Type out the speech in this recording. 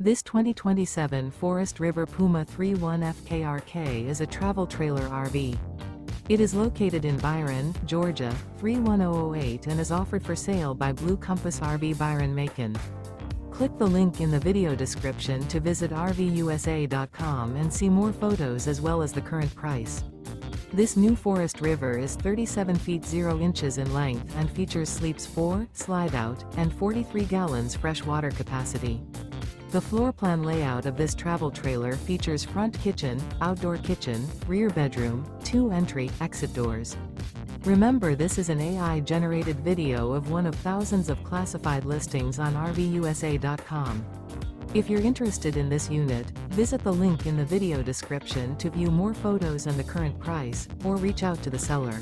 This 2027 Forest River Puma 31 FKRK is a travel trailer RV. It is located in Byron, Georgia, 31008 and is offered for sale by Blue Compass RV Byron-Macon. Click the link in the video description to visit RVUSA.com and see more photos as well as the current price. This new Forest River is 37 feet 0 inches in length and features sleeps 4, slide-out, and 43 gallons fresh water capacity. The floor plan layout of this travel trailer features front kitchen, outdoor kitchen, rear bedroom, 2 entry/exit doors. Remember, this is an AI-generated video of one of thousands of classified listings on RVUSA.com. If you're interested in this unit, visit the link in the video description to view more photos and the current price, or reach out to the seller.